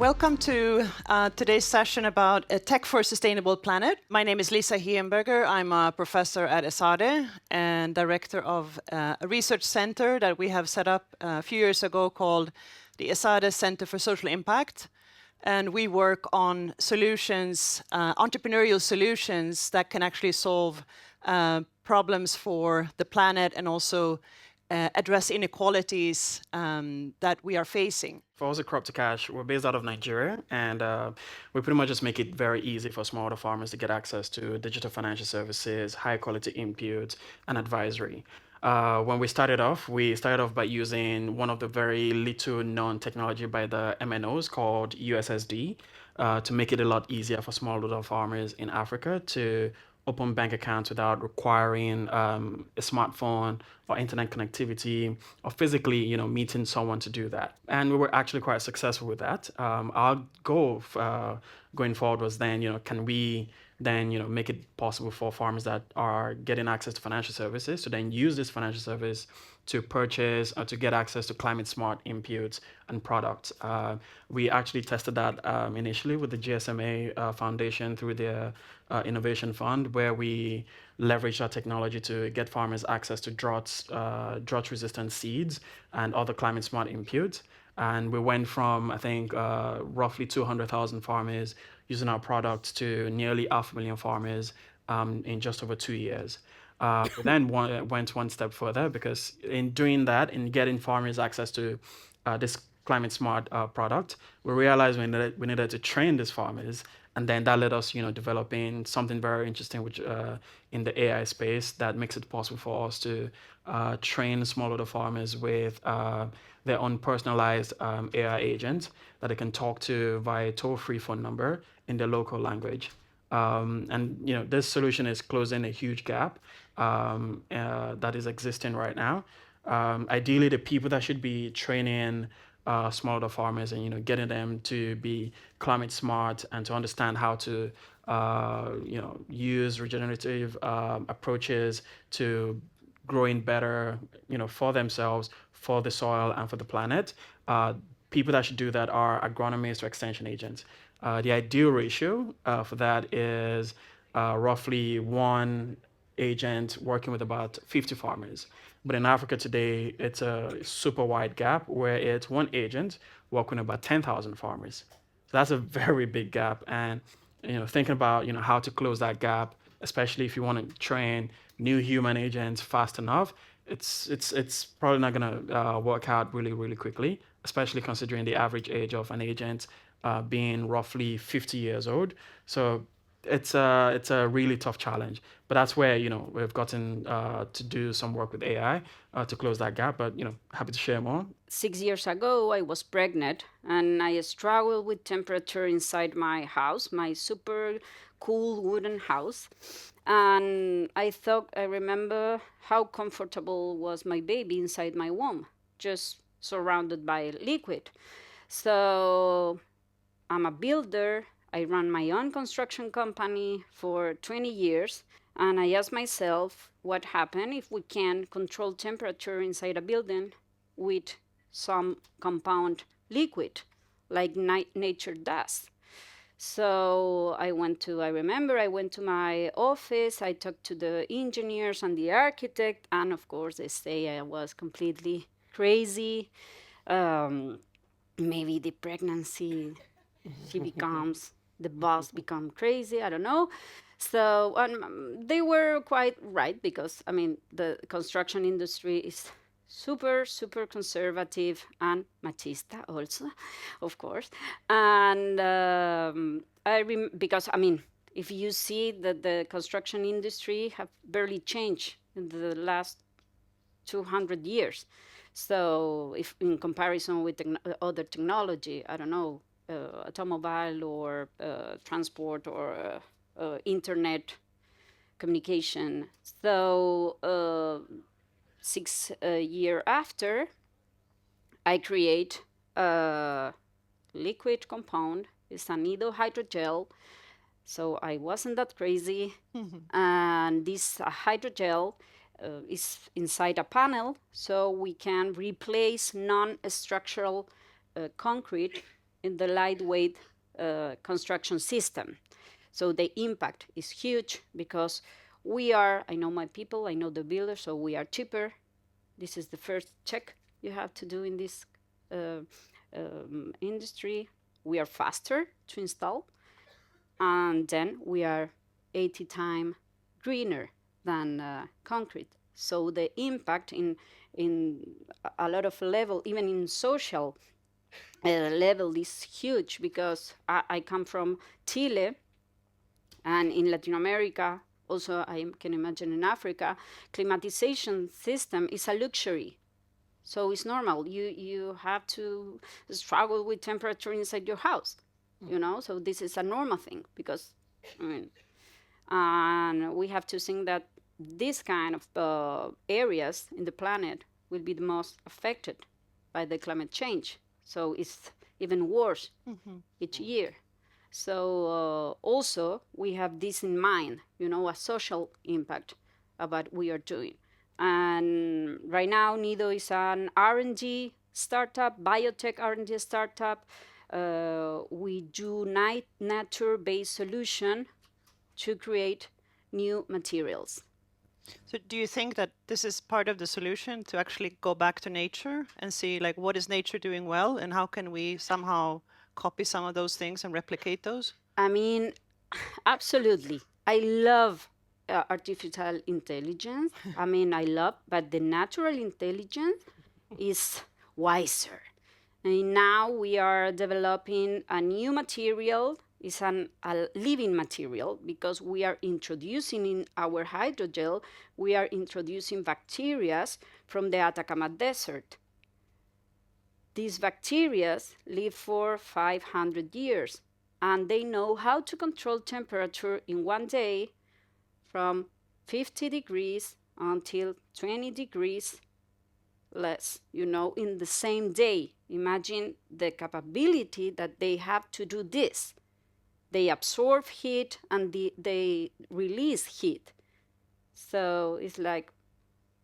Welcome to today's session about a tech for a sustainable planet. My name is Lisa Hehenberger. I'm a professor at Esade and director of a research center that we have set up a few years ago called the Esade Center for Social Impact. And we work on solutions, entrepreneurial solutions that can actually solve problems for the planet and also address inequalities that we are facing. For us at Crop to Cash, we're based out of Nigeria, and we pretty much just make it very easy for smallholder farmers to get access to digital financial services, high quality inputs, and advisory. When we started off by using one of the very little known technology by the MNOs called USSD to make it a lot easier for smallholder farmers in Africa to open bank accounts without requiring a smartphone or internet connectivity or physically, meeting someone to do that. And we were actually quite successful with that. Our goal going forward was then, can we then, make it possible for farmers that are getting access to financial services to then use this financial service to purchase or to get access to climate smart inputs and products. We actually tested that initially with the GSMA Foundation through their Innovation Fund, where we leveraged our technology to get farmers access to drought-resistant seeds and other climate smart inputs. And we went from, I think, roughly 200,000 farmers using our product to nearly 500,000 farmers in just over 2 years. We then went one step further because in doing that, in getting farmers access to this climate smart product, we realized we needed to train these farmers. And then that led us, developing something very interesting, which in the AI space that makes it possible for us to train smallholder farmers with their own personalized AI agent that they can talk to via toll-free phone number in their local language. And this solution is closing a huge gap that is existing right now. Ideally, the people that should be training smallholder farmers and getting them to be climate smart and to understand how to use regenerative approaches to growing better for themselves, for the soil, and for the planet. People that should do that are agronomists or extension agents. The ideal ratio for that is roughly one agent working with about 50 farmers. But in Africa today, it's a super wide gap where it's one agent working with about 10,000 farmers. So that's a very big gap. And thinking about how to close that gap, especially if you want to train new human agents fast enough, it's probably not going to work out really, really quickly, especially considering the average age of an agent being roughly 50 years old. So it's a really tough challenge. But that's where we've gotten to do some work with AI to close that gap. But happy to share more. 6 years ago, I was pregnant and I struggled with temperature inside my house, my super cool wooden house. And I remember how comfortable was my baby inside my womb, just surrounded by liquid. So I'm a builder. I run my own construction company for 20 years. And I asked myself, what happens if we can control temperature inside a building with some compound liquid like nature does? So I went to my office, I talked to the engineers and the architect, and of course they say I was completely crazy. Maybe the pregnancy, the boss become crazy, I don't know. So they were quite right because, the construction industry is super, super conservative and machista also, of course. And because, if you see that the construction industry have barely changed in the last 200 years. So if in comparison with other technology, I don't know, automobile or transport or internet communication. So 6 years after, I create a liquid compound. It's a NIDO hydrogel. So I wasn't that crazy. And this hydrogel is inside a panel, so we can replace non-structural concrete in the lightweight construction system. So the impact is huge because I know my people, I know the builders, so we are cheaper. This is the first check you have to do in this industry. We are faster to install, and then we are 80 times greener than concrete. So the impact in a lot of level, even in social level, is huge because I come from Chile, and in Latin America, also I can imagine in Africa, climatization system is a luxury. So it's normal. You have to struggle with temperature inside your house, So this is a normal thing because, I mean, and we have to think that this kind of areas in the planet will be the most affected by the climate change. So it's even worse each year. So also we have this in mind, a social impact about what we are doing. And right now, NIDO is an R&D startup, biotech R&D startup. We do nature-based solution to create new materials. So do you think that this is part of the solution, to actually go back to nature and see like what is nature doing well and how can we somehow copy some of those things and replicate those? I mean, absolutely. I love artificial intelligence. But the natural intelligence is wiser. And now we are developing a new material. It's a living material because we are introducing in our hydrogel, we are introducing bacteria from the Atacama Desert. These bacteria live for 500 years, and they know how to control temperature in one day from 50 degrees until 20 degrees less, in the same day. Imagine the capability that they have to do this. They absorb heat and they release heat. So it's like,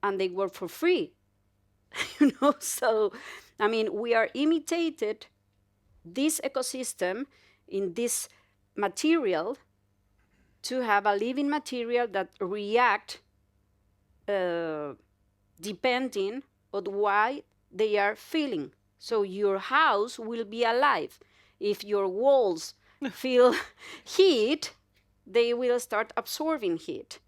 and they work for free, So, we are imitated this ecosystem in this material to have a living material that react depending on why they are feeling. So your house will be alive. If your walls feel heat, they will start absorbing heat.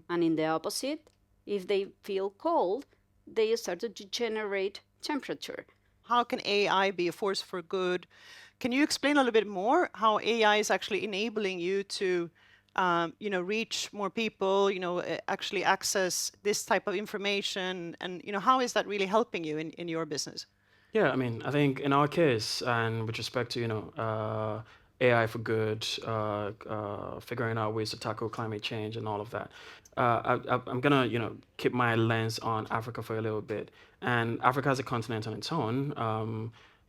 And in the opposite, if they feel cold, they started to generate temperature. How can AI be a force for good? Can you explain a little bit more how AI is actually enabling you to reach more people, actually access this type of information, and how is that really helping you in your business? Yeah, I think in our case, and with respect to AI for good, figuring out ways to tackle climate change and all of that, I'm gonna keep my lens on Africa for a little bit. And Africa as a continent on its own,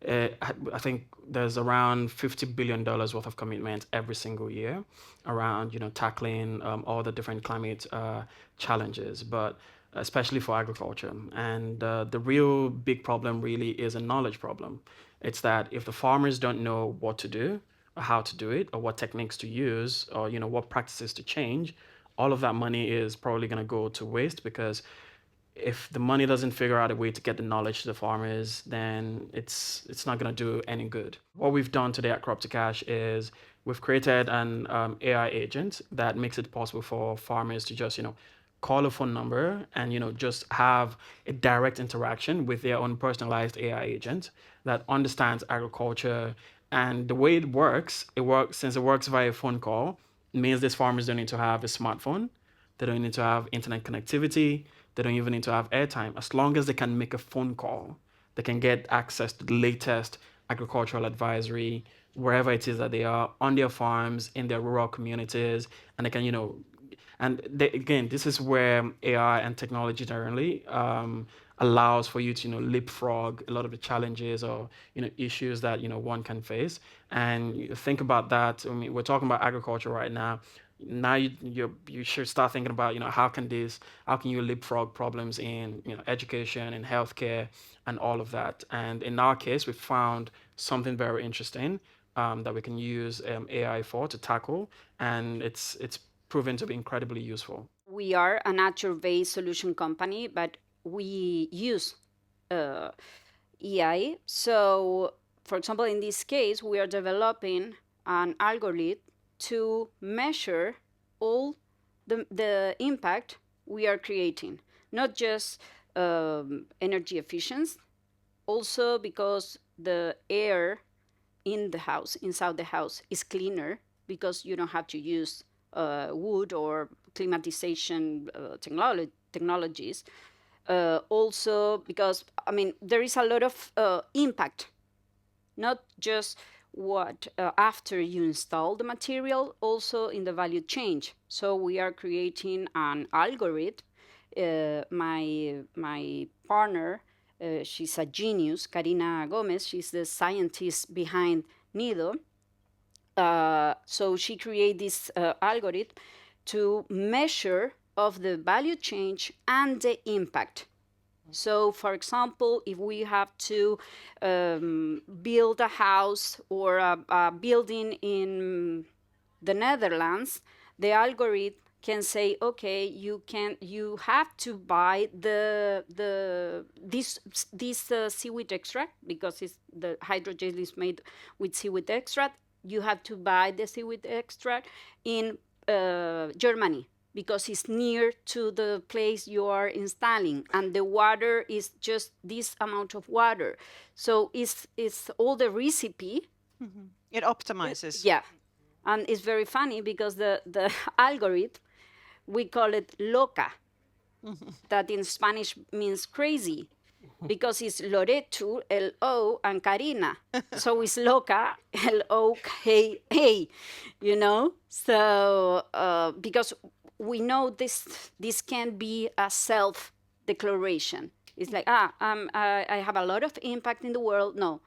I think there's around $50 billion worth of commitment every single year around tackling all the different climate challenges, but especially for agriculture. And the real big problem really is a knowledge problem. It's that if the farmers don't know what to do, or how to do it, or what techniques to use, or what practices to change, all of that money is probably going to go to waste, because if the money doesn't figure out a way to get the knowledge to the farmers, then it's not going to do any good. What we've done today at Crop to Cash is we've created an AI agent that makes it possible for farmers to just call a phone number and just have a direct interaction with their own personalized AI agent that understands agriculture. And the way it works, since it works via phone call, it means these farmers don't need to have a smartphone, they don't need to have internet connectivity, they don't even need to have airtime. As long as they can make a phone call, they can get access to the latest agricultural advisory wherever it is that they are, on their farms, in their rural communities, and they can and again, this is where AI and technology generally allows for you to leapfrog a lot of the challenges or issues that one can face. And you think about that. We're talking about agriculture right now. Now you should start thinking about, how can you leapfrog problems in, education and healthcare and all of that. And in our case, we found something very interesting, that we can use AI for to tackle, and it's proven to be incredibly useful. We are a nature-based solution company, but we use uh, AI. So, for example, in this case, we are developing an algorithm to measure all the impact we are creating, not just energy efficiency, also because the air in the house, inside the house, is cleaner because you don't have to use wood or climatization technologies. Also, because I mean, there is a lot of impact, not just what after you install the material, also in the value chain. So we are creating an algorithm. My partner, she's a genius, Karina Gomez. She's the scientist behind NIDO. So she created this algorithm to measure of the value change and the impact. So, for example, if we have to build a house or a building in the Netherlands, the algorithm can say, okay, you have to buy this seaweed extract because the hydrogel is made with seaweed extract. You have to buy the seaweed extract in Germany because it's near to the place you are installing, and the water is just this amount of water. So it's all the recipe. It optimizes. Yeah, and it's very funny because the algorithm, we call it loca, that in Spanish means crazy, because it's Loretxu, L-O, and Karina. So it's loca, L-O-K-A, So because we know this can be a self-declaration. It's like, I have a lot of impact in the world. No,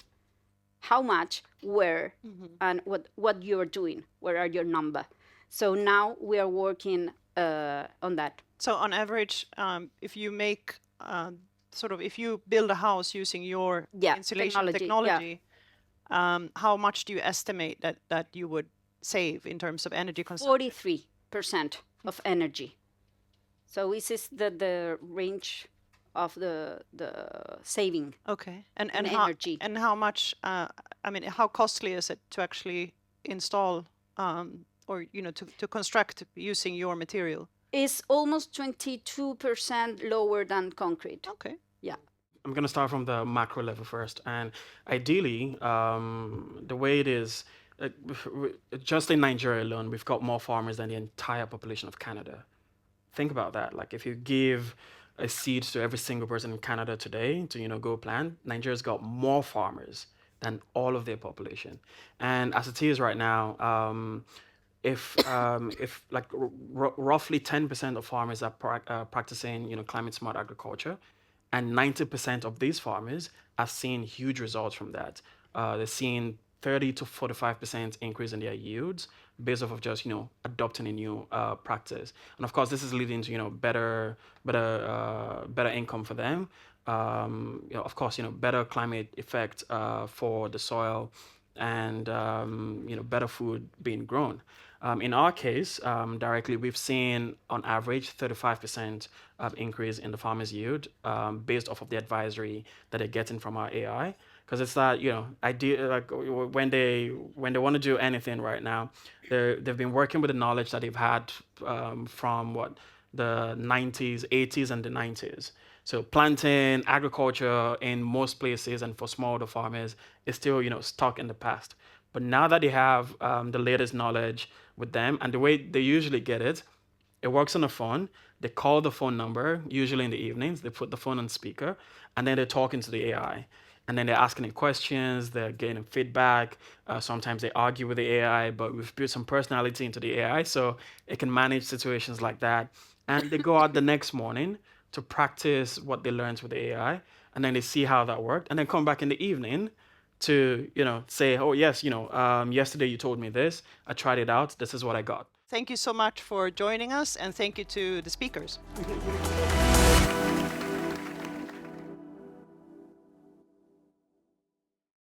how much, where, and what you're doing, where are your number. So now we are working on that. So on average, if you make if you build a house using your insulation technology, how much do you estimate that you would save in terms of energy consumption? 43% of energy. So this is the range of the saving. Okay, and energy. And how much? How costly is it to actually install or to construct using your material? Is almost 22% lower than concrete. Okay. Yeah. I'm going to start from the macro level first. And ideally, the way it is, just in Nigeria alone, we've got more farmers than the entire population of Canada. Think about that. Like, if you give a seed to every single person in Canada today to, go plant, Nigeria's got more farmers than all of their population. And as it is right now, if like roughly 10% of farmers are practicing climate smart agriculture, and 90% of these farmers are seeing huge results from that. They're seeing 30 to 45% increase in their yields based off of just adopting a new practice. And of course, this is leading to better income for them. Of course, better climate effect for the soil, and better food being grown. In our case, directly, we've seen on average 35% increase in the farmer's yield based off of the advisory that they're getting from our AI. Because it's that, idea, like when they want to do anything right now, they've been working with the knowledge that they've had from the 90s, 80s, and the 90s. So planting, agriculture in most places and for smallholder farmers is still, stuck in the past. But now that they have the latest knowledge with them, and the way they usually get it, it works on the phone. They call the phone number, usually in the evenings. They put the phone on speaker, and then they're talking to the AI. And then they're asking it questions, they're getting feedback. Sometimes they argue with the AI, but we've built some personality into the AI so it can manage situations like that. And they go out the next morning to practice what they learned with the AI, and then they see how that worked, and then come back in the evening to say, oh yes, yesterday you told me this, I tried it out, this is what I got. Thank you so much for joining us, and thank you to the speakers.